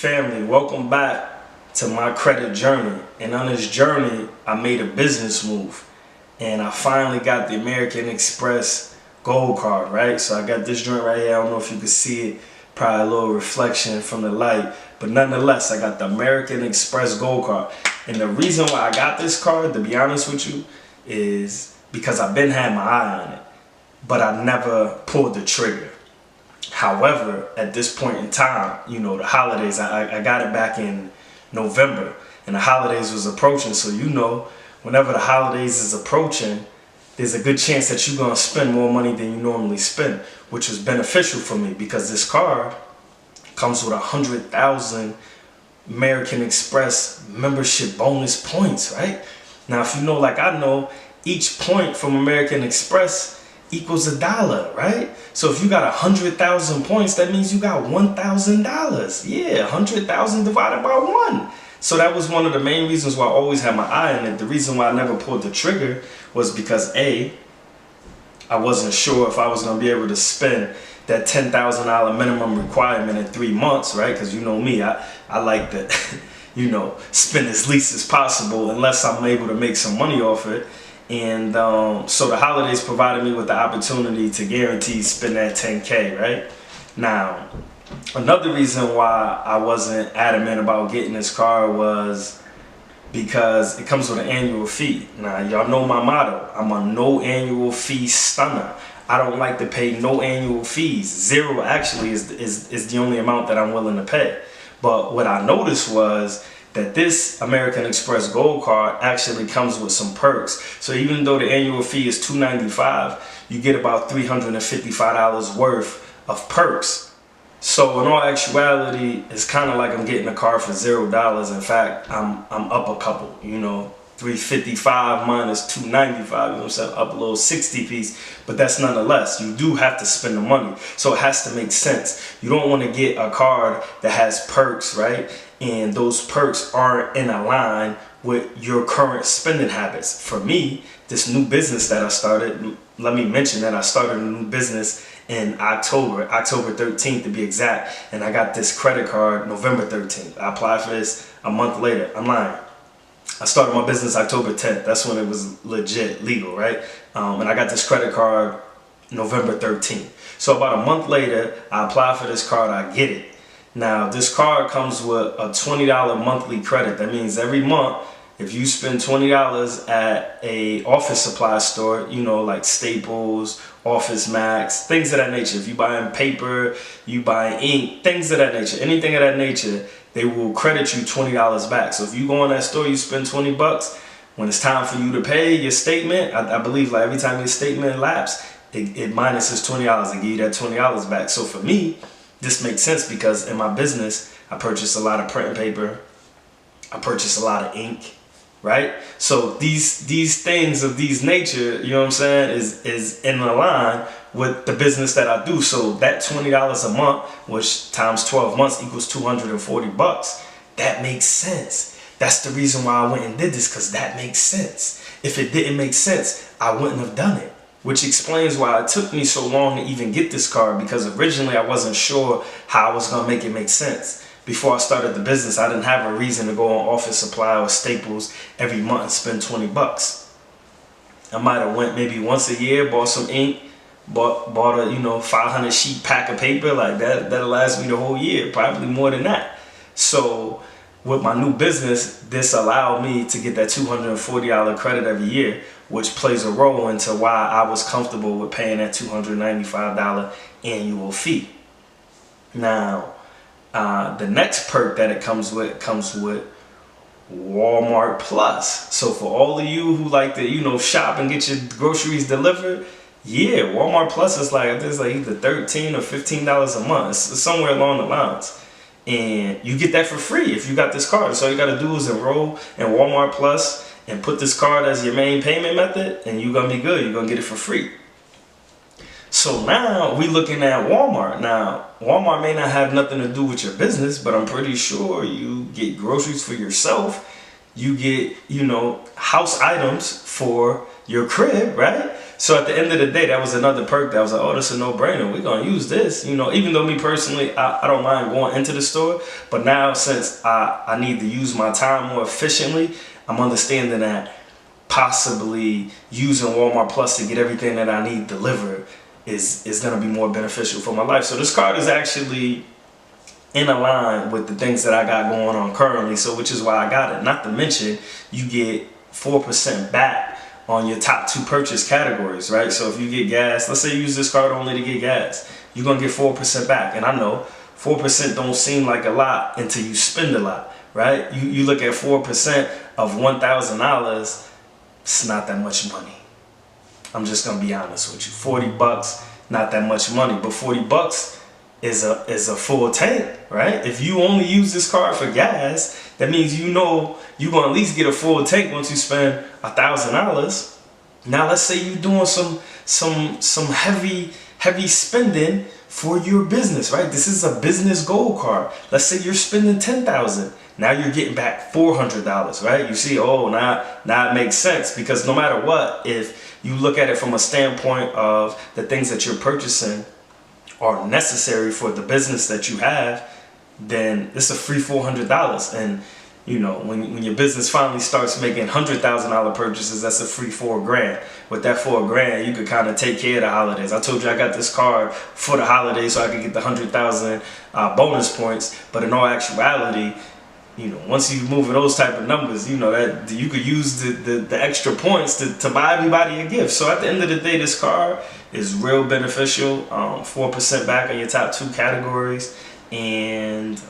Family, welcome back to my credit journey. And on this journey, I made a business move. And I finally got the American Express Gold Card, right? So I got this joint right here. I don't know if you can see it. Probably a little reflection from the light. But nonetheless, I got the American Express Gold Card. And the reason why I got this card, to be honest with you, is because I've been had my eye on it. But I never pulled the trigger. However, at this point in time, you know, the holidays, I got it back in November, and the holidays was approaching. So, you know, whenever the holidays is approaching, there's a good chance that you're going to spend more money than you normally spend, which was beneficial for me because this card comes with 100,000 American Express membership bonus points, right? Now, if you know, like I know, each point from American Express equals $1, right? So if you got 100,000 points, that means you got $1,000. Yeah, 100,000 divided by 1. So that was one of the main reasons why I always had my eye on it. The reason why I never pulled the trigger was because I wasn't sure if I was going to be able to spend that $10,000 minimum requirement in 3 months, right? Because you know me, I like to, you know, spend as least as possible unless I'm able to make some money off it. And so the holidays provided me with the opportunity to guarantee spend that 10K, right? Now, another reason why I wasn't adamant about getting this car was because it comes with an annual fee. Now, y'all know my motto. I'm a no annual fee stunner. I don't like to pay no annual fees. Zero actually is the only amount that I'm willing to pay. But what I noticed was that this American Express Gold Card actually comes with some perks. So even though the annual fee is $295, you get about $355 worth of perks. So in all actuality, it's kind of like I'm getting a car for $0. In fact, I'm up a couple, you know, $355 minus $295, you know what I'm saying, up a little 60 piece, but that's nonetheless, you do have to spend the money. So it has to make sense. You don't want to get a card that has perks, right? And those perks aren't in a line with your current spending habits. For me, this new business that I started, let me mention that I started a new business in October 13th to be exact, and I got this credit card November 13th. I applied for this a month later. I'm lying. I started my business October 10th. That's when it was legit, legal, right? And I got this credit card November 13th. So about a month later, I apply for this card, I get it. Now, this card comes with a $20 monthly credit. That means every month, if you spend $20 at a office supply store, you know, like Staples, Office Max, things of that nature. If you buying paper, you buy ink, things of that nature, anything of that nature, they will credit you $20 back. So if you go in that store, you spend 20 bucks, when it's time for you to pay your statement, I believe like every time your statement lapses, it minuses $20. They give you that $20 back. So for me, this makes sense because in my business, I purchase a lot of printing paper, I purchase a lot of ink, right? So these things of these nature, you know what I'm saying, is in line with the business that I do. So that $20 a month, which times 12 months equals 240 bucks. That makes sense. That's the reason why I went and did this, because that makes sense. If it didn't make sense, I wouldn't have done it. Which explains why it took me so long to even get this card, because originally I wasn't sure how I was going to make it make sense. Before I started the business, I didn't have a reason to go on Office Supply or Staples every month and spend 20 bucks. I might have went maybe once a year, bought some ink, bought a, you know, 500 sheet pack of paper, like that'll last me the whole year, probably more than that. So with my new business, this allowed me to get that $240 credit every year, which plays a role into why I was comfortable with paying that $295 annual fee. Now, the next perk that it comes with Walmart Plus. So for all of you who like to, you know, shop and get your groceries delivered, yeah, Walmart Plus is like, there's like either $13 or $15 a month. It's somewhere along the lines. And you get that for free if you got this card. So all you got to do is enroll in Walmart Plus and put this card as your main payment method, and you're going to be good. You're going to get it for free. So now we looking at Walmart. Now, Walmart may not have nothing to do with your business, but I'm pretty sure you get groceries for yourself. You get, you know, house items for your crib, right? So at the end of the day, that was another perk that I was like, oh, this is a no-brainer. We're going to use this. You know, even though me personally, I don't mind going into the store. But now since I need to use my time more efficiently, I'm understanding that possibly using Walmart Plus to get everything that I need delivered is going to be more beneficial for my life. So this card is actually in line with the things that I got going on currently. So which is why I got it. Not to mention, you get 4% back on your top 2 purchase categories, right? So if you get gas, let's say you use this card only to get gas, you're gonna get 4% back. And I know 4% don't seem like a lot until you spend a lot, right? You look at 4% of $1,000, it's not that much money. I'm just gonna be honest with you. 40 bucks, not that much money, but 40 bucks is a full tank, right? If you only use this card for gas, that means you know you're gonna at least get a full tank once you spend $1,000. Now let's say you're doing some heavy spending for your business, right? This is a business gold card. Let's say you're spending $10,000. Now you're getting back $400, right? You see, oh, now it makes sense, because no matter what, if you look at it from a standpoint of the things that you're purchasing are necessary for the business that you have, then it's a free $400. And you know, when your business finally starts making $100,000 purchases, that's a free $4,000. With that $4,000, you could kind of take care of the holidays. I told you I got this card for the holidays so I could get the 100,000 bonus points. But in all actuality, you know, once you move those type of numbers, you know that you could use the extra points to buy everybody a gift. So at the end of the day, this card is real beneficial. 4% back on your top 2 categories, and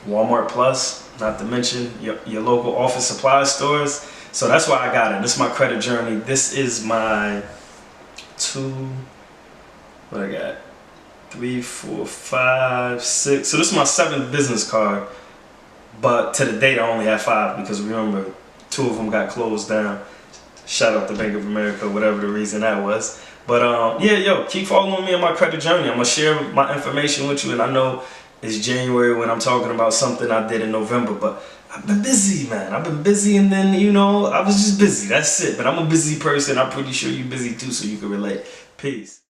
Walmart Plus, not to mention your local office supply stores. So that's why I got it. This is my credit journey. This is my what I got? 3, 4, 5, 6. So this is my 7th business card. But to the date, I only have 5, because remember, 2 of them got closed down. Shout out to Bank of America, whatever the reason that was. But yeah, yo, keep following me on my credit journey. I'm gonna share my information with you, and I know it's January when I'm talking about something I did in November, but I've been busy, man. I've been busy, and then, you know, I was just busy. That's it. But I'm a busy person. I'm pretty sure you're busy too, so you can relate. Peace.